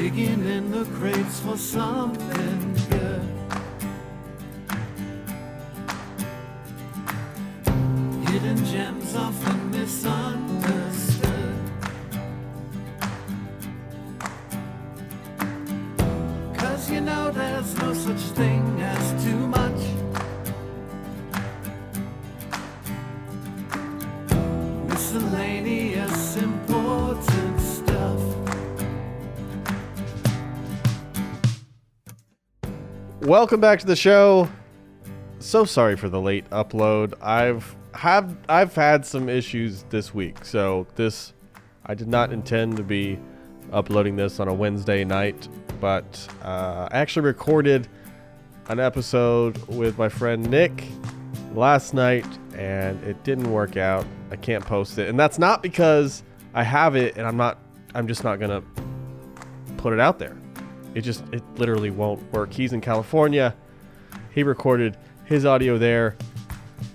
digging in the crates for something good. Hidden gems often misunderstood. 'Cause you know there's no such thing as too much. Miscellaneous important stuff. Welcome back to the show. So sorry for the late upload. I've had some issues this week, so I did not intend to be uploading this on a Wednesday night, but I actually recorded an episode with my friend Nick last night, and it didn't work out. I can't post it, and that's not because I have it and I'm just not gonna put it out there. It literally won't work. He's in California. He recorded his audio there.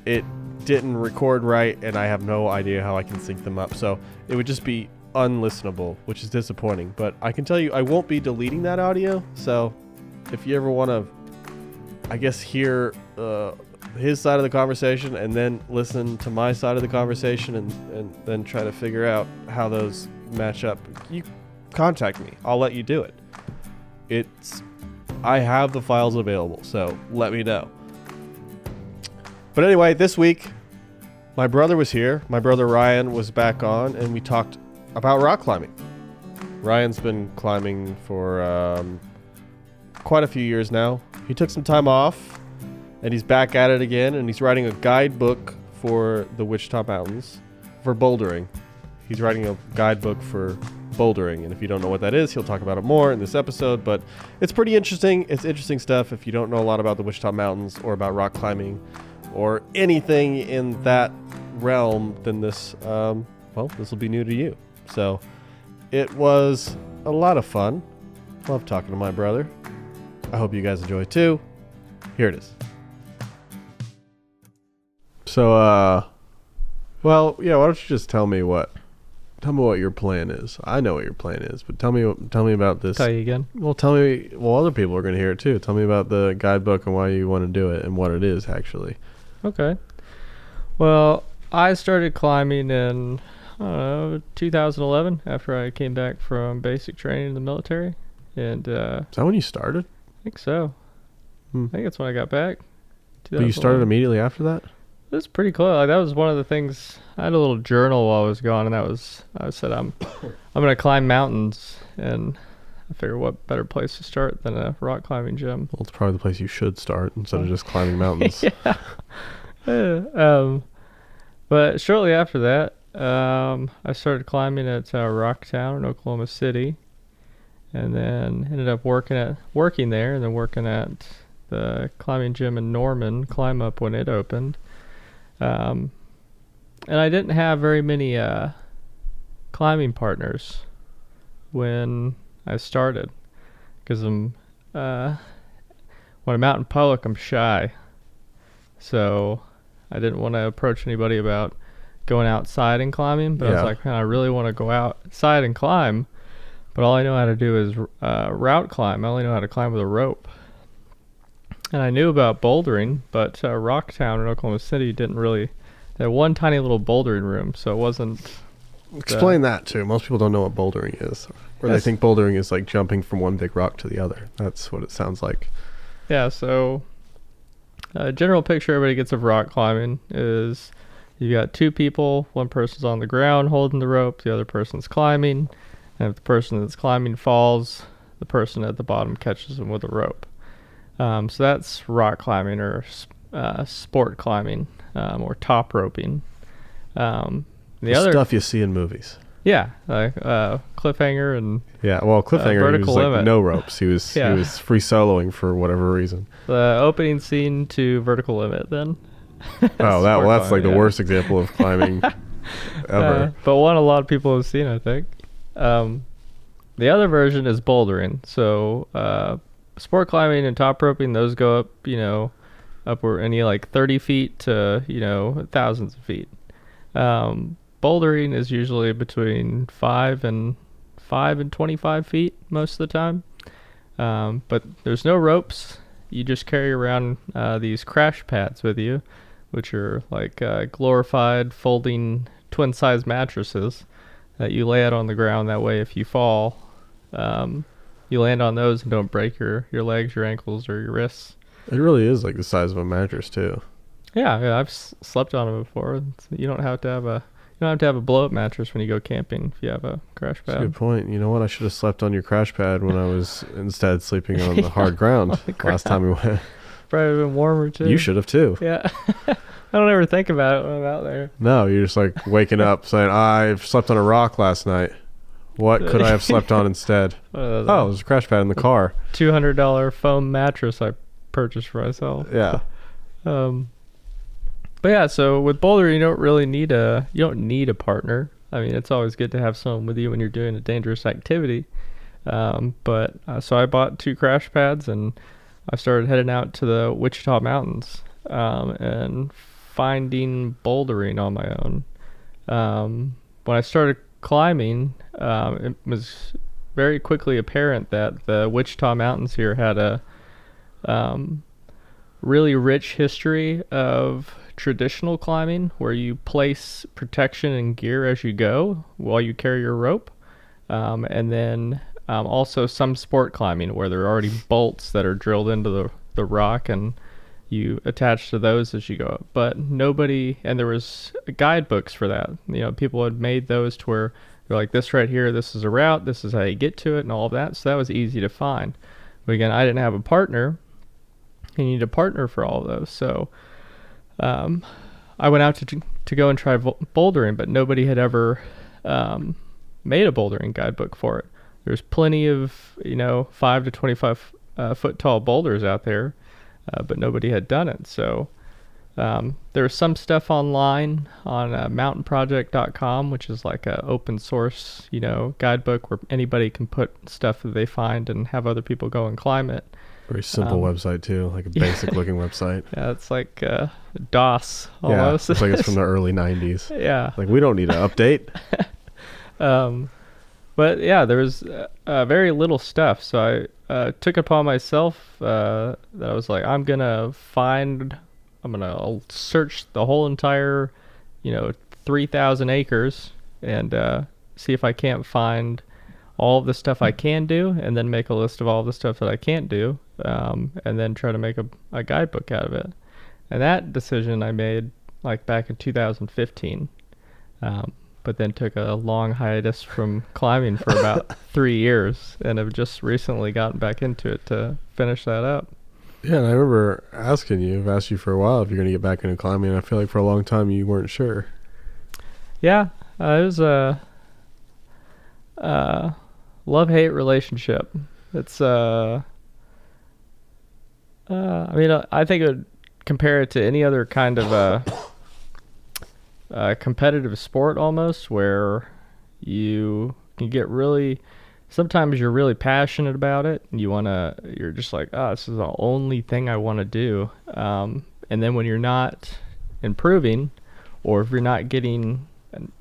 It didn't record right, and I have no idea how I can sync them up. So it would just be unlistenable, which is disappointing. But I can tell you, I won't be deleting that audio. So if you ever want to, I guess, hear his side of the conversation and then listen to my side of the conversation and then try to figure out how those match up, you contact me. I'll let you do it. I have the files available, so let me know. But anyway, this week, my brother was here. My brother Ryan was back on, and we talked about rock climbing. Ryan's been climbing for quite a few years now. He took some time off, and he's back at it again, and he's writing a guidebook for the Wichita Mountains for bouldering. He's writing a guidebook for bouldering, and if you don't know what that is, he'll talk about it more in this episode, but it's pretty interesting. It's interesting stuff if you don't know a lot about the Wichita Mountains or about rock climbing or anything in that realm, then this will be new to you. So it was a lot of fun. Love talking to my brother. I hope you guys enjoy it too. Here it is. So, why don't you just tell me what your plan is. I know what your plan is, but tell me about this. Tell you again. Well, other people are going to hear it too. Tell me about the guidebook and why you want to do it and what it is actually. Okay. Well, I started climbing in 2011 after I came back from basic training in the military. And is that when you started? I think so. I think that's when I got back. But you started immediately after that? It was pretty close. Like, that was one of the things. I had a little journal while I was gone, and I said I'm going to climb mountains, and I figured what better place to start than a rock climbing gym. Well, it's probably the place you should start instead of just climbing mountains. Yeah. But shortly after that, I started climbing at Rocktown in Oklahoma City, and then ended up working there, and then working at the climbing gym in Norman, Climb Up, when it opened. And I didn't have very many climbing partners when I started, because when I'm out in public, I'm shy. So I didn't want to approach anybody about going outside and climbing, but I was like, I really want to go outside and climb, but all I know how to do is route climb. I only know how to climb with a rope. And I knew about bouldering, but Rocktown in Oklahoma City didn't really. They had one tiny little bouldering room, so it wasn't. Explain that too. Most people don't know what bouldering is, or they think bouldering is like jumping from one big rock to the other. That's what it sounds like. Yeah. So, general picture everybody gets of rock climbing is you got two people. One person's on the ground holding the rope. The other person's climbing, and if the person that's climbing falls, the person at the bottom catches them with a rope. So that's rock climbing or sport climbing or top roping. The other stuff you see in movies. Yeah, like Cliffhanger and Cliffhanger Vertical he was Limit. like no ropes. He was free soloing for whatever reason. The opening scene to Vertical Limit then. That's like the worst example of climbing ever. But one a lot of people have seen, I think. The other version is bouldering. So sport climbing and top roping, those go up, upward any like 30 feet to, thousands of feet. Bouldering is usually between 5 and 25 feet. most of the time. But there's no ropes. You just carry around these crash pads with you, which are like glorified folding twin-size mattresses that you lay out on the ground. That way, if you fall, you land on those and don't break your legs, your ankles, or your wrists. It really is like the size of a mattress too. Yeah, I've slept on it before. You don't have to have a blow-up mattress when you go camping if you have a crash pad. That's a good point. You know what? I should have slept on your crash pad when I was instead sleeping on the hard ground last time we went. Probably been warmer too. You should have too. Yeah. I don't ever think about it when I'm out there. No, you're just like waking up saying, I've slept on a rock last night. What could I have slept on instead? There's a crash pad in the car. $200 foam mattress I purchased for myself. Yeah. But yeah, so with bouldering, you don't need a partner. I mean, it's always good to have someone with you when you're doing a dangerous activity. So I bought 2 crash pads and I started heading out to the Wichita mountains and finding bouldering on my own. When I started climbing, it was very quickly apparent that the Wichita mountains here had a really rich history of traditional climbing where you place protection and gear as you go while you carry your rope, and then also some sport climbing where there are already bolts that are drilled into the rock and you attach to those as you go up. But and there was guidebooks for that. People had made those to where they're like, this right here, this is a route, this is how you get to it, and all of that. So that was easy to find. But again, I didn't have a partner. You need a partner for all of those. So I went out to go and try bouldering, but nobody had ever made a bouldering guidebook for it. There's plenty of 5 to 25 foot tall boulders out there, but nobody had done it. So there's some stuff online on mountainproject.com, which is like an open source guidebook where anybody can put stuff that they find and have other people go and climb it. Very simple website too, like a basic looking website. Yeah, it's like DOS almost. Yeah, it's like it's from the early 90s. Yeah. Like we don't need to update. But yeah, there was very little stuff. So I took it upon myself that I was like, I'm going to search the whole entire, 3,000 acres and see if I can't find all of the stuff I can do, and then make a list of all the stuff that I can't do, and then try to make a guidebook out of it. And that decision I made like back in 2015, but then took a long hiatus from climbing for about 3 years, and have just recently gotten back into it to finish that up. Yeah, and I remember I've asked you for a while if you're going to get back into climbing, and I feel like for a long time you weren't sure. Yeah, it was a love-hate relationship. It's I think it would compare it to any other kind of competitive sport almost, where you can get sometimes you're really passionate about it and you're just like, this is the only thing I want to do, and then when you're not improving, or if you're not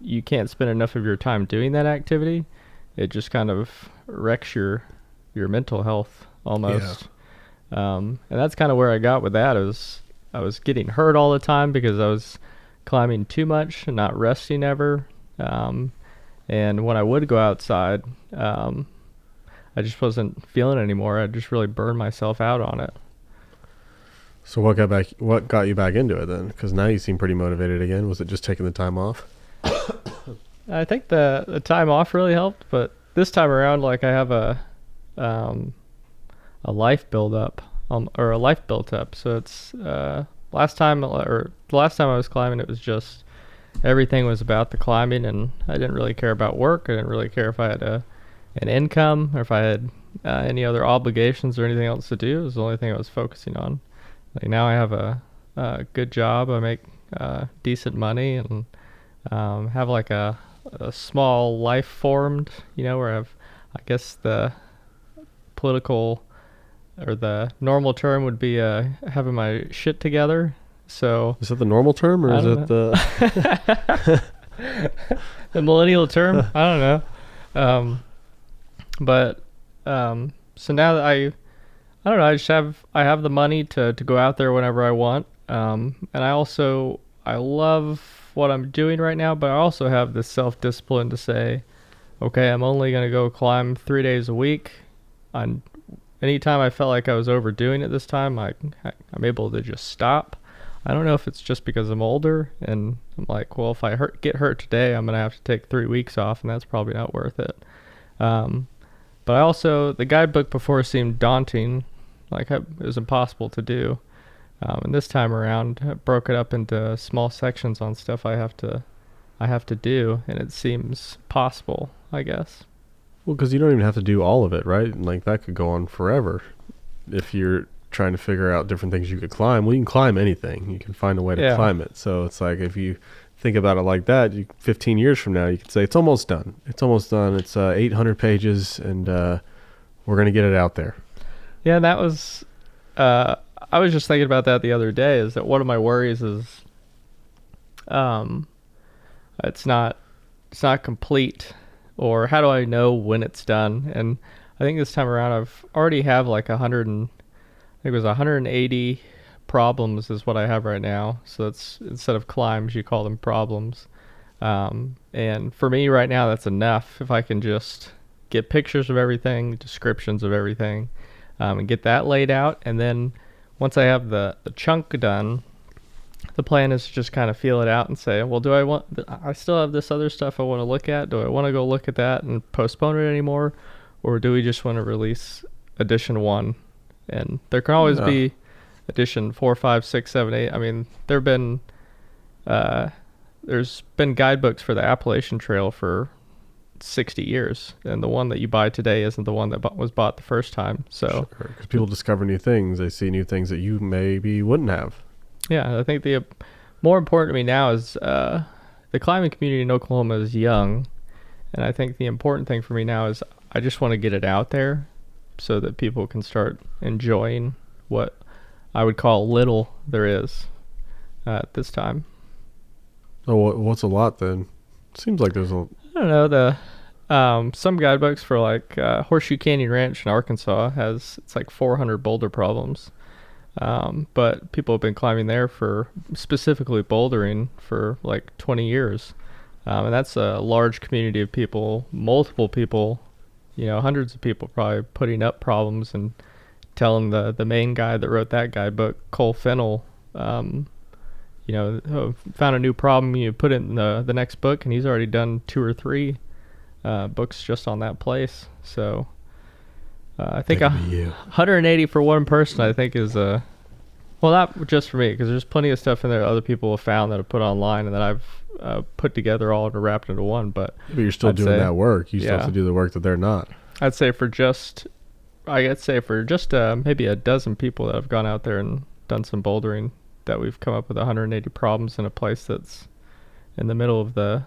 you can't spend enough of your time doing that activity, it just kind of wrecks your mental health almost. Yeah. And that's kind of where I got with that. I was getting hurt all the time because I was climbing too much and not resting ever. And when I would go outside, I just wasn't feeling it anymore. I just really burned myself out on it. So what got you back into it then? Because now you seem pretty motivated again. Was it just taking the time off? I think the time off really helped, but this time around, like, I have a life build up, or a life built up. So it's the last time I was climbing, it was just everything was about the climbing, and I didn't really care about work. I didn't really care if I had an income or if I had any other obligations or anything else to do. It was the only thing I was focusing on. Like, now I have a good job. I make decent money, and have like a small life formed, where I guess the political or the normal term would be having my shit together. So is that the normal term, or is it the the millennial term? I don't know. But So now that I don't know, I have the money to go out there whenever I want. And I love what I'm doing right now, but I also have this self-discipline to say, okay, I'm only going to go climb 3 days a week. On anytime I felt like I was overdoing it this time, I'm able to just stop. I don't know if it's just because I'm older and I'm like, well, if I get hurt today, I'm going to have to take 3 weeks off, and that's probably not worth it. But the guidebook before seemed daunting, like it was impossible to do. And this time around, I broke it up into small sections on stuff I have to do, and it seems possible, I guess. Well, because you don't even have to do all of it, right? And like that could go on forever if you're trying to figure out different things you could climb. Well, you can climb anything. You can find a way to climb it. So it's like if you think about it like that, 15 years from now, you could say it's almost done. It's almost done. It's 800 pages, and we're going to get it out there. Yeah, and that was... I was just thinking about that the other day, is that one of my worries is it's not complete, or how do I know when it's done? And I think this time around I've already have like 180 problems is what I have right now. So that's, instead of climbs, you call them problems. And for me right now, that's enough. If I can just get pictures of everything, descriptions of everything, and get that laid out, and then once I have the chunk done, the plan is to just kind of feel it out and say, well, I still have this other stuff I want to look at. Do I want to go look at that and postpone it anymore? Or do we just want to release edition 1? And there can always be edition 4, 5, 6, 7, 8. I mean, there's been guidebooks for the Appalachian Trail for 60 years, and the one that you buy today isn't the one that was bought the first time. So because people discover new things, they see new things that you maybe wouldn't have. Yeah, I think the more important to me now is the climbing community in Oklahoma is young, and I think the important thing for me now is I just want to get it out there so that people can start enjoying what I would call little there is at this time. Oh, what's a lot then? Seems like there's a... I don't know, some guidebooks for like Horseshoe Canyon Ranch in Arkansas it's like 400 boulder problems. But people have been climbing there for specifically bouldering for like 20 years. And that's a large community of people, multiple people, hundreds of people probably putting up problems and telling the main guy that wrote that guidebook, Cole Fennell, found a new problem, you put it in the next book, and he's already done 2 or 3 books just on that place. So I think 180 for one person, I think, is well, not just for me, because there's plenty of stuff in there other people have found that I've put online and that I've put together all and wrapped into one. But you're still doing that work. You still have to do the work that they're not. I'd say for just maybe a dozen people that have gone out there and done some bouldering, that we've come up with 180 problems in a place that's in the middle of the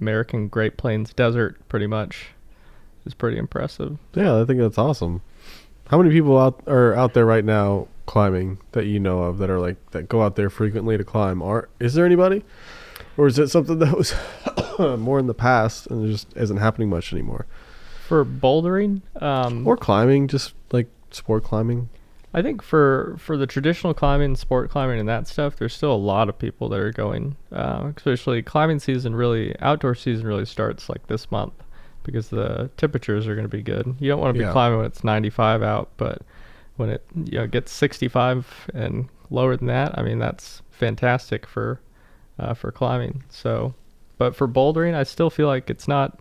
American Great Plains desert, pretty much, is pretty impressive. Yeah, I think that's awesome. How many people are out there right now climbing that you know of that go out there frequently to climb? Is there anybody? Or is it something that was more in the past and it just isn't happening much anymore? For bouldering? Or climbing, just like sport climbing? I think for the traditional climbing, sport climbing, and that stuff, there's still a lot of people that are going. Especially outdoor season really starts like this month, because the temperatures are going to be good. You don't want to be climbing when it's 95 out, but when it gets 65 and lower than that, I mean, that's fantastic for climbing. So, but for bouldering, I still feel like it's not.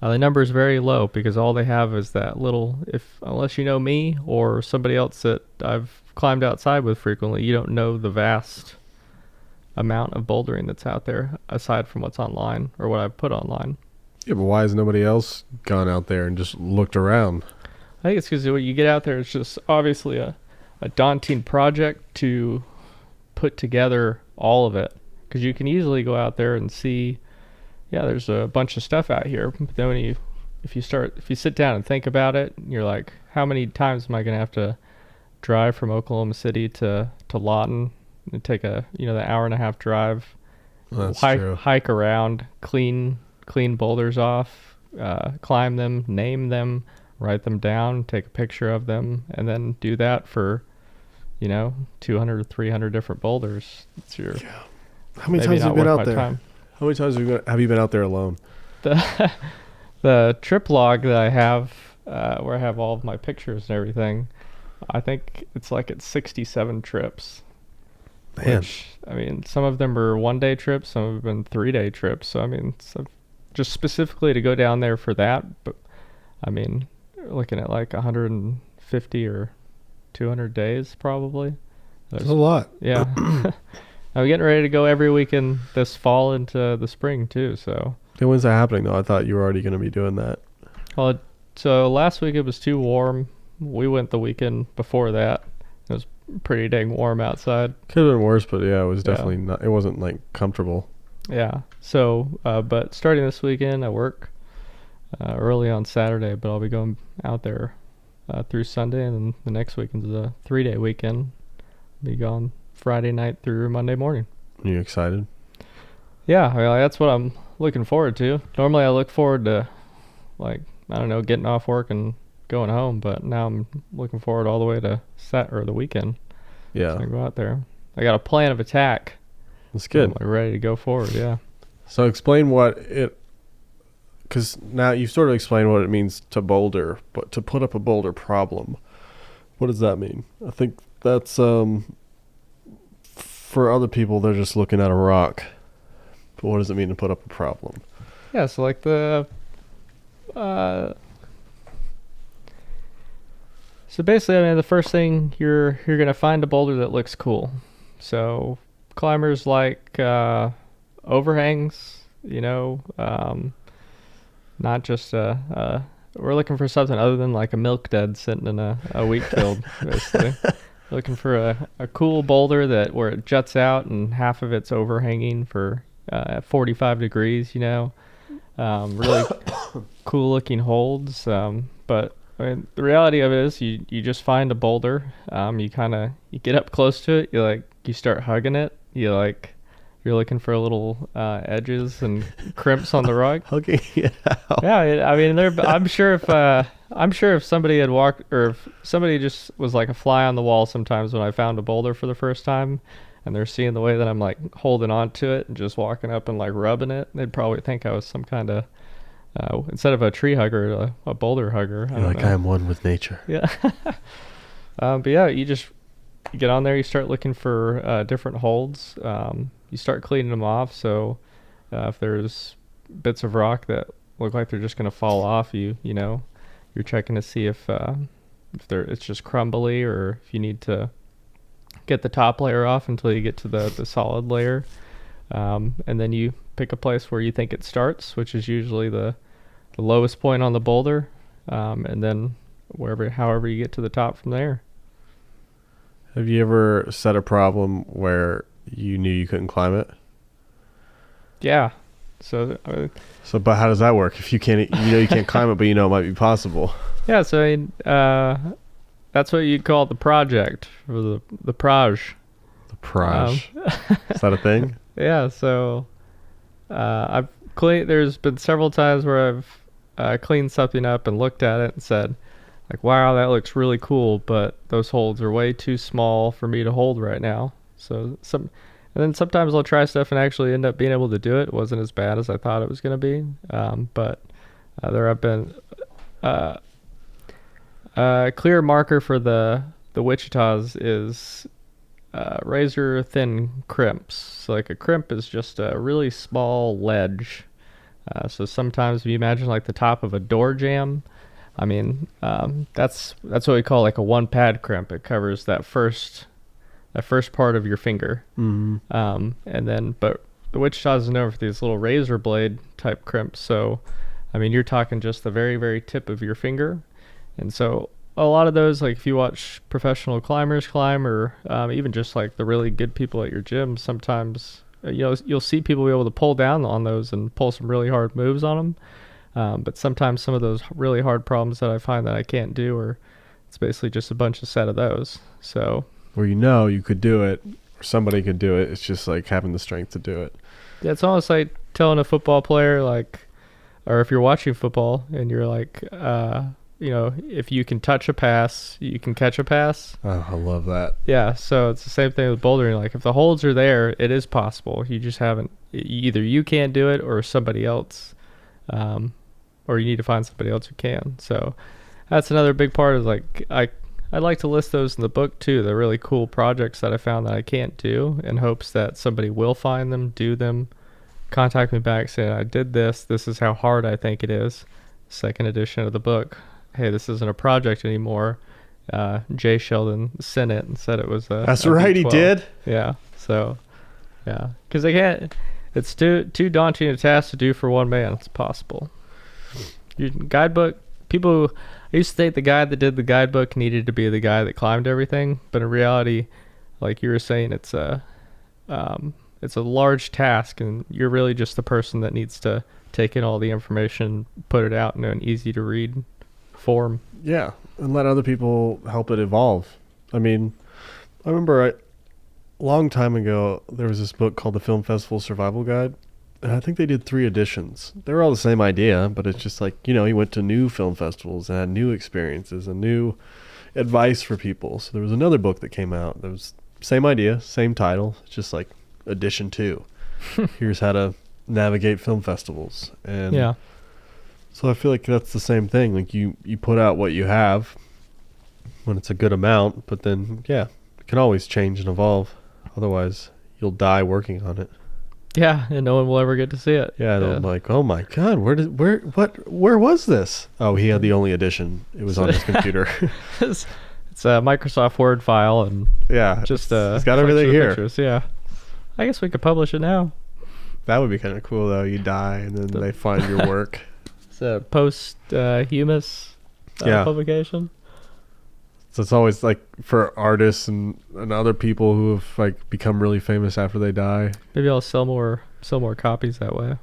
The number is very low, because all they have is that little, unless you know me or somebody else that I've climbed outside with frequently, you don't know the vast amount of bouldering that's out there aside from what's online or what I've put online. Yeah, but why has nobody else gone out there and just looked around? I think it's because when you get out there, it's just obviously a daunting project to put together all of it, because you can easily go out there and see, there's a bunch of stuff out here. But then if you sit down and think about it, you're like, how many times am I going to have to drive from Oklahoma City to Lawton and take the hour and a half drive, hike around, clean boulders off, climb them, name them, write them down, take a picture of them, and then do that for, 200 or 300 different boulders. It's your How many maybe times have not you been worth out my there? time. How many times have you been out there alone? The trip log that I have, where I have all of my pictures and everything, I think it's like it's 67 trips. Man. Which, I mean, some of them are 1-day trips, some have been 3-day trips. So, I mean, just specifically to go down there for that, but I mean, looking at like 150 or 200 days probably. That's a lot. Yeah. I'm getting ready to go every weekend this fall into the spring too. So. Hey, when's that happening though? I thought you were already going to be doing that. Well, so last week it was too warm. We went the weekend before that. It was pretty dang warm outside. Could have been worse, but yeah, it was definitely not. It wasn't like comfortable. Yeah. So, but starting this weekend, I work early on Saturday, but I'll be going out there through Sunday, and then the next weekend is a 3-day weekend. Be gone Friday night through Monday morning. Are you excited? Yeah, I mean, that's what I'm looking forward to. Normally, I look forward to, like, I don't know, getting off work and going home, but now I'm looking forward all the way to the weekend. Yeah. So I go out there. I got a plan of attack. That's good. I'm ready to go forward, yeah. So explain because now you've sort of explained what it means to boulder, but to put up a boulder problem, what does that mean? I think that's, for other people, they're just looking at a rock. But what does it mean to put up a problem? Yeah, so like so basically, I mean, the first thing you're gonna find a boulder that looks cool. So climbers like overhangs, not just we're looking for something other than like a milk dud sitting in a wheat field, basically. Looking for a cool boulder where it juts out and half of it's overhanging for 45 degrees, really cool looking holds. But I mean, the reality of it is you just find a boulder. You get up close to it. You start hugging it. You're looking for little edges and crimps on the rock. Hugging it out. Yeah, I mean, I'm sure if somebody had walked, or if somebody just was like a fly on the wall sometimes when I found a boulder for the first time, and they're seeing the way that I'm like holding on to it and just walking up and like rubbing it, they'd probably think I was some kind of instead of a tree hugger, a boulder hugger. You're like, I am one with nature. Yeah. But yeah, you get on there, you start looking for different holds. You start cleaning them off. So if there's bits of rock that look like they're just going to fall off, you're checking to see if it's just crumbly, or if you need to get the top layer off until you get to the solid layer. And then you pick a place where you think it starts, which is usually the lowest point on the boulder, and then however you get to the top from there. Have you ever set a problem where you knew you couldn't climb it? Yeah. So but how does that work? If you can't climb it, but it might be possible. Yeah. So I mean, that's what you'd call the project, or the proj. The proj. Is that a thing? Yeah. So there's been several times where I've cleaned something up and looked at it and said, like, wow, that looks really cool, but those holds are way too small for me to hold right now. So and then sometimes I'll try stuff and actually end up being able to do it. It wasn't as bad as I thought it was going to be. But there have been a clear marker for the Wichitas is razor thin crimps. So like a crimp is just a really small ledge. So sometimes if you imagine like the top of a door jamb, I mean, that's what we call like a one pad crimp. It covers that first part of your finger. Mm-hmm. And then, but the Wichitas is known for these little razor blade type crimps. So, I mean, you're talking just the very, very tip of your finger. And so a lot of those, like if you watch professional climbers climb, or even just like the really good people at your gym, sometimes, you'll see people be able to pull down on those and pull some really hard moves on them. But sometimes some of those really hard problems that I find that I can't do, it's basically just a bunch of set of those. So where you could do it, or somebody could do it. It's just like having the strength to do it. Yeah, it's almost like telling a football player, like, or if you're watching football and you're like, if you can touch a pass, you can catch a pass. Oh, I love that. Yeah, so it's the same thing with bouldering. Like if the holds are there, it is possible. You just haven't. Either you can't do it or somebody else, or you need to find somebody else who can. So that's another big part. Is like I'd like to list those in the book too. The really cool projects that I found that I can't do, in hopes that somebody will find them, do them, contact me back saying I did this. This is how hard I think it is. Second edition of the book. Hey, this isn't a project anymore. Jay Sheldon sent it and said it was a. That's a right, he V12. did. Yeah. So, yeah, because they can't. It's too daunting a task to do for one man. It's possible. Your guidebook. People. I used to think the guy that did the guidebook needed to be the guy that climbed everything, but in reality, like you were saying, it's a large task, and you're really just the person that needs to take in all the information, put it out in an easy to read form. Yeah, and let other people help it evolve. I mean, I remember a long time ago, there was this book called The Film Festival Survival Guide, and I think they did 3 editions. They were all the same idea, but it's just like, he went to new film festivals and had new experiences and new advice for people. So there was another book that came out. There was same idea, same title, it's just like edition 2. Here's how to navigate film festivals. And Yeah. so I feel like that's the same thing. Like you put out what you have when it's a good amount, but then it can always change and evolve. Otherwise, you'll die working on it. Yeah, and no one will ever get to see it. Yeah, I'm like, oh my god, where was this? Oh, he had the only edition. It was on his computer. It's a Microsoft Word file, and Yeah, just it's got everything here. pictures. Yeah, I guess we could publish it now. That would be kind of cool though. You die and then they find your work. It's a post-humus publication. So it's always like for artists and other people who have like become really famous after they die. Maybe I'll sell more copies that way.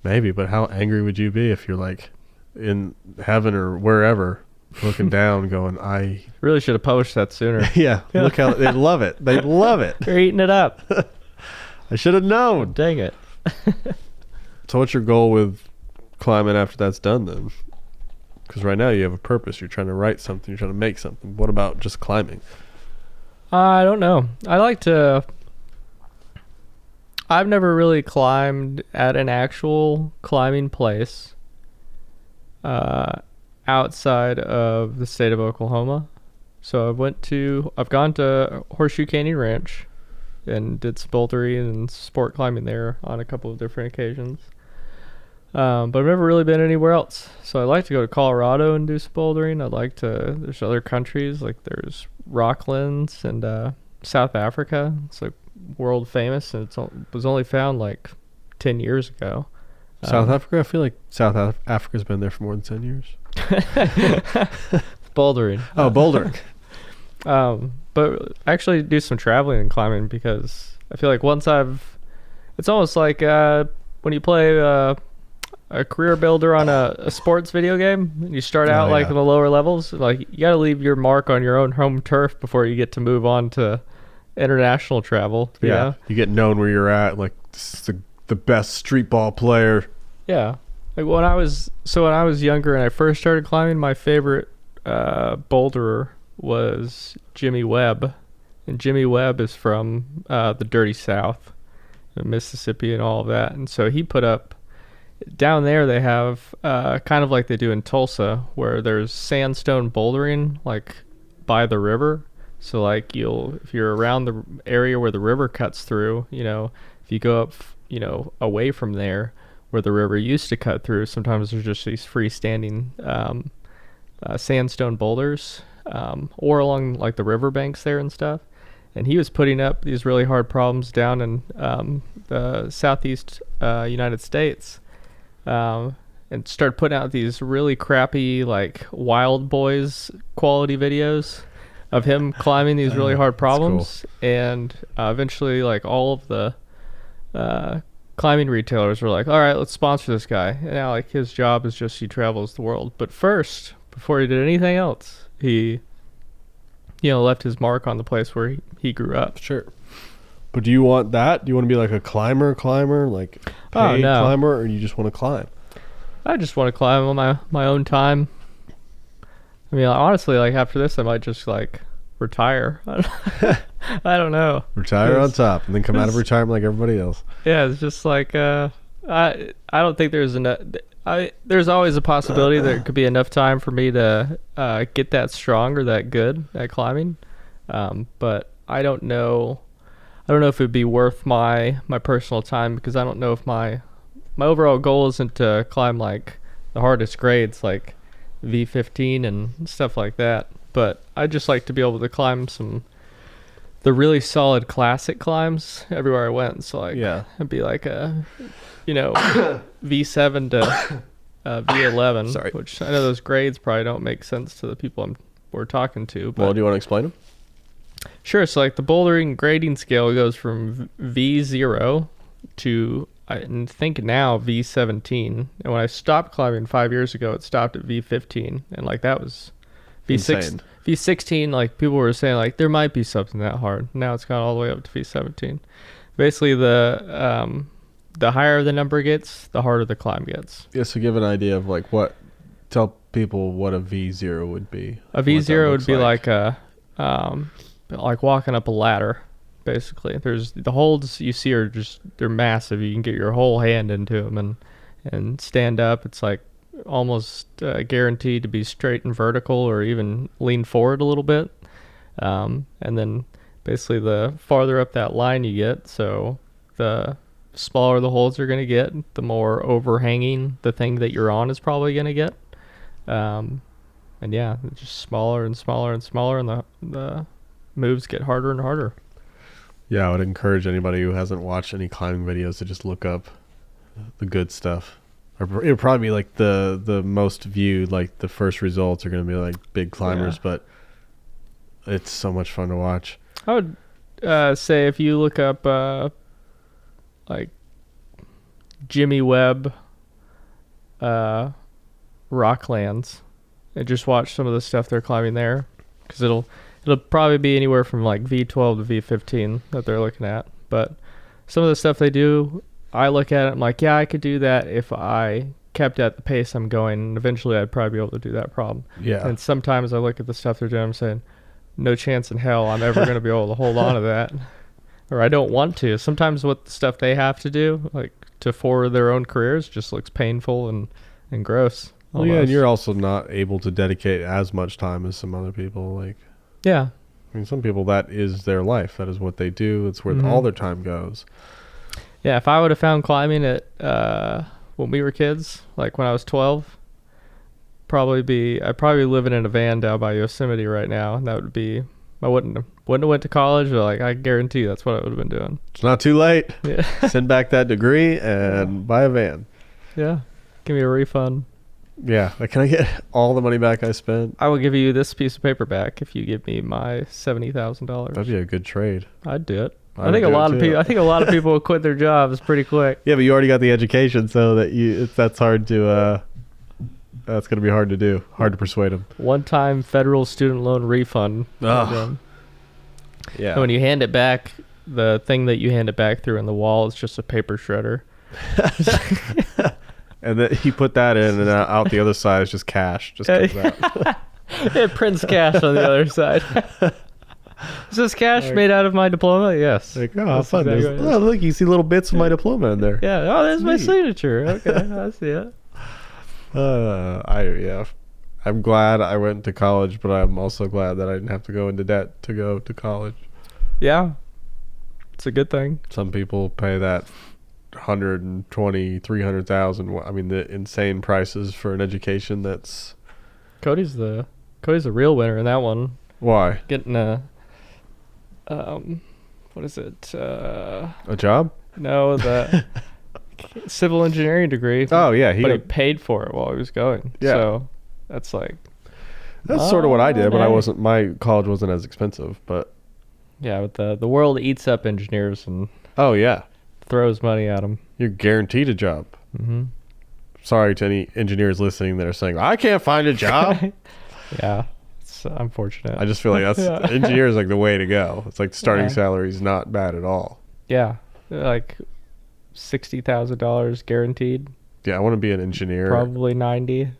Maybe, but how angry would you be if you're like in heaven or wherever looking down going, I Really should have published that sooner. yeah, look how they love it. They love it. They're eating it up. I should have known. Dang it. So what's your goal with climbing after that's done then? Because right now you have a purpose. You're trying to write something. You're trying to make something. What about just climbing? I don't know. I've never really climbed at an actual climbing place outside of the state of Oklahoma. So I've gone to Horseshoe Canyon Ranch and did some bouldering and sport climbing there on a couple of different occasions. But I've never really been anywhere else. So I'd like to go to Colorado and do some bouldering. There's other countries, like there's Rocklands and South Africa. It's like world famous, and it was only found like 10 years ago. South Africa? I feel like South Africa's been there for more than 10 years. Bouldering. Oh, bouldering. But actually do some traveling and climbing, because I feel like it's almost like when you play a career builder on a sports video game, and you start out in the lower levels, like you got to leave your mark on your own home turf before you get to move on to international travel. Yeah. You get known where you're at, like this is the best street ball player. Yeah. Like when I was younger and I first started climbing, my favorite boulderer was Jimmy Webb. And Jimmy Webb is from the Dirty South, Mississippi and all of that. And so he put up, down there they have kind of like they do in Tulsa, where there's sandstone bouldering like by the river. So like if you're around the area where the river cuts through, if you go up, away from there where the river used to cut through, sometimes there's just these freestanding sandstone boulders, or along like the river banks there and stuff. And he was putting up these really hard problems down in the southeast United States, and started putting out these really crappy like Wild Boys quality videos of him climbing these really hard problems. Cool. And eventually like all of the climbing retailers were like, all right, let's sponsor this guy. And now like his job is just he travels the world. But first, before he did anything else, he left his mark on the place where he grew up. Sure. But do you want that? Do you want to be like a climber, like paid climber, or you just want to climb? I just want to climb on my own time. I mean, honestly, like after this, I might just like retire. I don't know. Retire on top and then come out of retirement like everybody else. Yeah, it's just like I don't think there's enough. There's always a possibility there could be enough time for me to get that strong or that good at climbing, but I don't know. I don't know if it'd be worth my personal time, because I don't know if my overall goal isn't to climb like the hardest grades like V15 and stuff like that. But I'd just like to be able to climb the really solid classic climbs everywhere I went. So like, Yeah. it'd be like a, V7 to V11. Sorry. Which I know those grades probably don't make sense to the people we're talking to. But Well, do you want to explain them? sure. So like the bouldering grading scale goes from V0 to, I think now, V17. And when I stopped climbing 5 years ago, it stopped at V15. And like that was Insane. V16, like people were saying like there might be something that hard. Now it's gone all the way up to V17. Basically the higher the number gets, the harder the climb gets. Yeah, so give an idea of like tell people what a V0 would be. A V0 would be like a like walking up a ladder. Basically, there's the holds you see are just, they're massive. You can get your whole hand into them and stand up. It's like almost guaranteed to be straight and vertical, or even lean forward a little bit. And then basically the farther up that line you get, so the smaller the holds are going to get, the more overhanging the thing that you're on is probably going to get. And yeah, it's just smaller and smaller and smaller, and the moves get harder and harder. Yeah, I would encourage anybody who hasn't watched any climbing videos to just look up the good stuff. Or it'll probably be like the most viewed, like the first results are going to be like big climbers, but it's so much fun to watch. I would say if you look up like Jimmy Webb Rocklands and just watch some of the stuff they're climbing there, because it'll probably be anywhere from like V12 to V15 that they're looking at. But some of the stuff they do, I look at it, I'm like, yeah, I could do that if I kept at the pace I'm going, and eventually I'd probably be able to do that problem. Yeah. And sometimes I look at the stuff they're doing, I'm saying, no chance in hell I'm ever going to be able to hold on to that. Or I don't want to. Sometimes what the stuff they have to do, like to forward their own careers, just looks painful and gross. Well, yeah, and you're also not able to dedicate as much time as some other people. Like, yeah. I mean, some people, that is their life. That is what they do. It's where all their time goes. Yeah, if I would have found climbing at when we were kids, like when I was 12, I'd probably living in a van down by Yosemite right now, and that would be, I wouldn't have went to college, but like I guarantee that's what I would have been doing. It's not too late. Yeah. Send back that degree and buy a van. Yeah. Give me a refund. Yeah. Can I get all the money back I spent? I will give you this piece of paper back if you give me my $70,000. That'd be a good trade. I'd do it. I I think a lot of people will quit their jobs pretty quick. Yeah, but you already got the education, so that's hard to that's going to be hard to do. Hard to persuade them. One-time federal student loan refund. Ugh. Yeah. And when you hand it back, the thing that you hand it back through in the wall is just a paper shredder. And then you put that in, and out the other side is just cash. Just comes out. It prints cash on the other side. Is this cash made out of my diploma? Yes. Like, oh, how fun. Exactly look, you see little bits of my diploma in there. Yeah. Oh, there's my signature. Okay, I see it. I'm glad I went to college, but I'm also glad that I didn't have to go into debt to go to college. Yeah. It's a good thing. Some people pay that 120, 300,000. I mean, the insane prices for an education. That's Cody's the real winner in that one. Why? Getting a what is it? A job? No, the civil engineering degree. Oh yeah, but he paid for it while he was going. Yeah. So that's like sort of what I did, but my college wasn't as expensive, but yeah, but the world eats up engineers and throws money at them. You're guaranteed a job. Mm-hmm. Sorry to any engineers listening that are saying, I can't find a job. Yeah, it's unfortunate. I just feel like engineer is like the way to go. It's like starting salary is not bad at all. Yeah, like $60,000 guaranteed. Yeah, I want to be an engineer. Probably 90.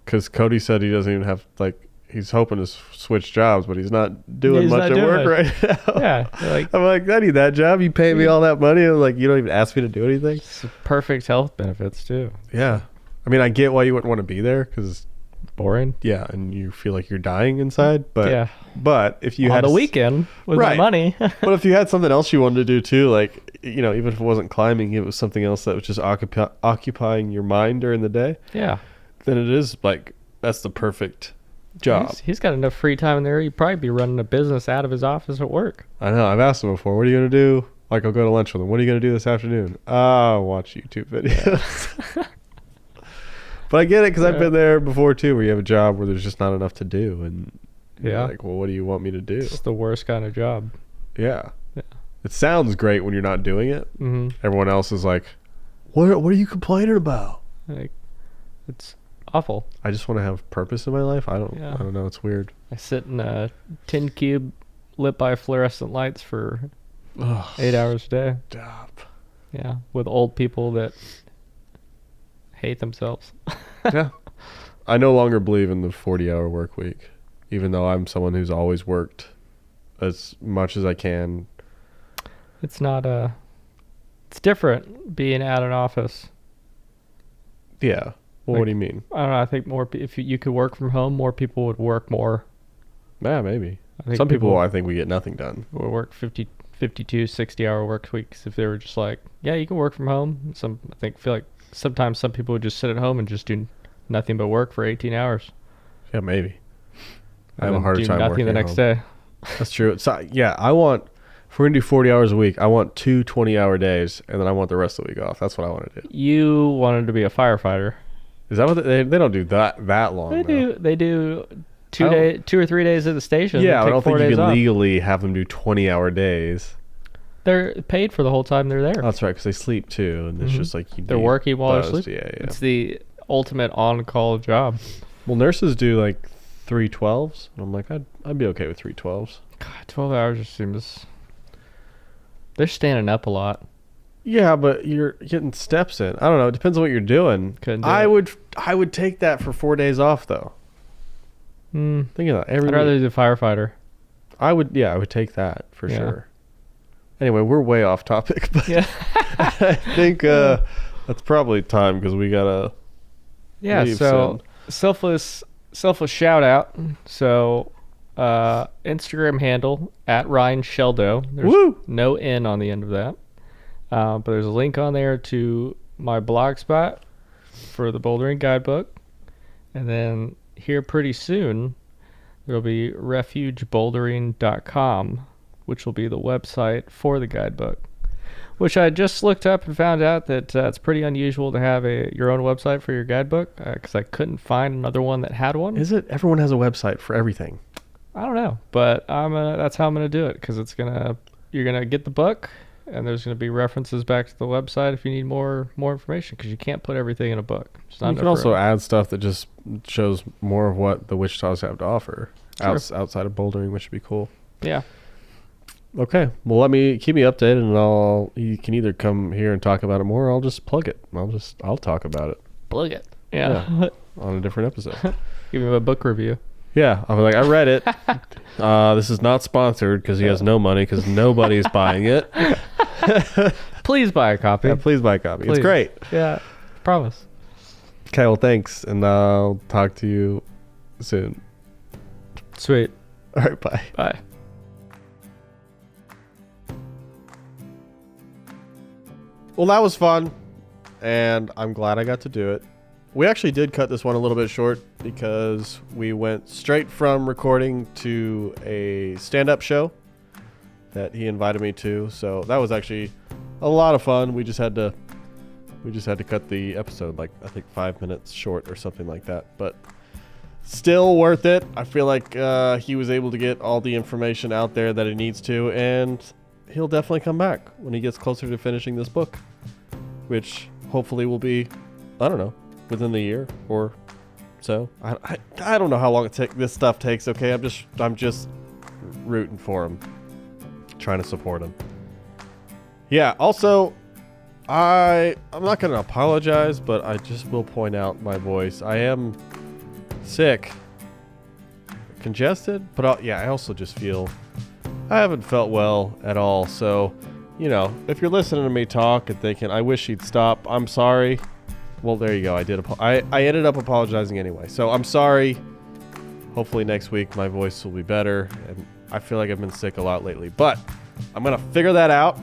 Because Cody said he doesn't even have, like, he's hoping to switch jobs, but he's not doing much at work right now. Yeah. Like, I'm like, I need that job. You pay me all that money. I'm like, you don't even ask me to do anything. it's perfect health benefits too. Yeah. I mean, I get why you wouldn't want to be there because, Boring. yeah, and you feel like you're dying inside. But Yeah. But if you On had the weekend with my Right. money. but if you had something else you wanted to do too, like, you know, even if it wasn't climbing, it was something else that was just occupying your mind during the day, Yeah. then it is like, that's the perfect job. He's got enough free time in there. He'd probably be running a business out of his office at work. I know. I've asked him before, what are you going to do? Like, I'll go to lunch with him. What are you going to do this afternoon? Watch YouTube videos. But I get it because I've been there before too, where you have a job where there's just not enough to do. And you're Yeah. like, well, what do you want me to do? It's the worst kind of job. Yeah. Yeah. It sounds great when you're not doing it. Mm-hmm. Everyone else is like, what are you complaining about? Like, it's awful. I just want to have purpose in my life. I don't know. It's weird. I sit in a tin cube lit by fluorescent lights for Ugh, 8 hours a day. stop. Yeah. With old people that hate themselves. Yeah. I no longer believe in the 40-hour work week, even though I'm someone who's always worked as much as I can. It's not it's different being at an office. Yeah. Well, what do you mean? I don't know. I think if you could work from home, more people would work more. Yeah, maybe. I think Some people, I think we get nothing done. would work 52, 60-hour work weeks if they were just like, yeah, you can work from home. Feel like sometimes some people would just sit at home and just do nothing but work for 18 hours. Yeah, maybe. I have and a then harder do time nothing working the at next home. day. That's true. So, yeah, if we're going to do 40 hours a week, I want 2 20-hour days, and then I want the rest of the week off. That's what I want to do. You wanted to be a firefighter. Is that what they don't do that long? They do 2 or 3 days at the station. Yeah, I don't think you can off. legally have them do 20-hour days. They're paid for the whole time they're there. That's right, because they sleep too, and it's just like They're working while they're buzzed. sleeping. Yeah. It's the ultimate on-call job. Well, nurses do like 312s. I'm like, I'd be okay with 312s. God, 12 hours just seems... They're standing up a lot. Yeah, but you're getting steps in. I don't know. It depends on what you're doing. Couldn't do I it. would take that for 4 days off though. Think of that. I'd rather do firefighter. I would take that for Yeah. sure. Anyway, we're way off topic, but Yeah. I think that's probably time because we gotta. Yeah, leave so selfless shout out. So Instagram handle at Ryan Sheldo. There's Woo! no N on the end of that. But there's a link on there to my blog spot for the Bouldering guidebook. And then here pretty soon there'll be refugebouldering.com, which will be the website for the guidebook. Which I just looked up and found out that it's pretty unusual to have your own website for your guidebook because I couldn't find another one that had one. Is it? Everyone has a website for everything. I don't know, but that's how I'm gonna do it because you're gonna get the book and there's gonna be references back to the website if you need more information because you can't put everything in a book. You can also add stuff that just shows more of what the Wichitas have to offer outside of bouldering, which would be cool. Yeah. Okay. Well, keep me updated, and you can either come here and talk about it more, or I'll just plug it. I'll talk about it. Plug it. Yeah. On a different episode. Give him a book review. Yeah, I'll be like, I read it. This is not sponsored because he has no money because nobody's buying it. Please buy a copy. Yeah, please buy a copy. Please. It's great. Yeah. Promise. Okay, well, thanks, and I'll talk to you soon. Sweet. All right, bye. Bye. Well, that was fun, and I'm glad I got to do it. We actually did cut this one a little bit short because we went straight from recording to a stand-up show that he invited me to. So that was actually a lot of fun. We just had to cut the episode like I think 5 minutes short or something like that, but still worth it. I feel like he was able to get all the information out there that he needs to, and he'll definitely come back when he gets closer to finishing this book, which hopefully will be, I don't know, within the year or so. I don't know how long this stuff takes. Okay, I'm just rooting for him, trying to support him. Yeah. Also, I'm not gonna apologize, but I just will point out my voice. I am sick, congested, but yeah, I also just feel I haven't felt well at all. So, you know, if you're listening to me talk and thinking, I wish he'd stop, I'm sorry. Well, there you go. I ended up apologizing anyway. So I'm sorry. Hopefully next week my voice will be better. And I feel like I've been sick a lot lately, but I'm going to figure that out.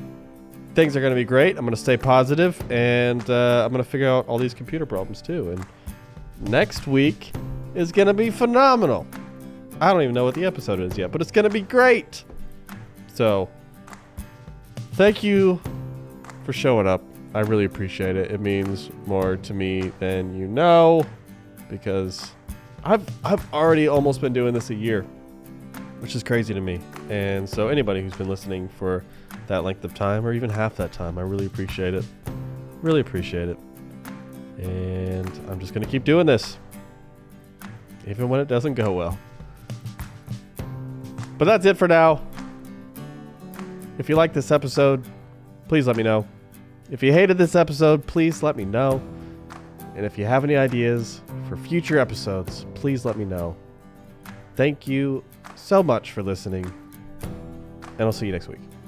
Things are going to be great. I'm going to stay positive, and I'm going to figure out all these computer problems too. And next week is going to be phenomenal. I don't even know what the episode is yet, but it's going to be great. So thank you for showing up. I really appreciate it. It means more to me than you know, because I've already almost been doing this a year, which is crazy to me. And so anybody who's been listening for that length of time, or even half that time, I really appreciate it. Really appreciate it. And I'm just going to keep doing this, even when it doesn't go well. But that's it for now. If you like this episode, please let me know. If you hated this episode, please let me know. And if you have any ideas for future episodes, please let me know. Thank you so much for listening, and I'll see you next week.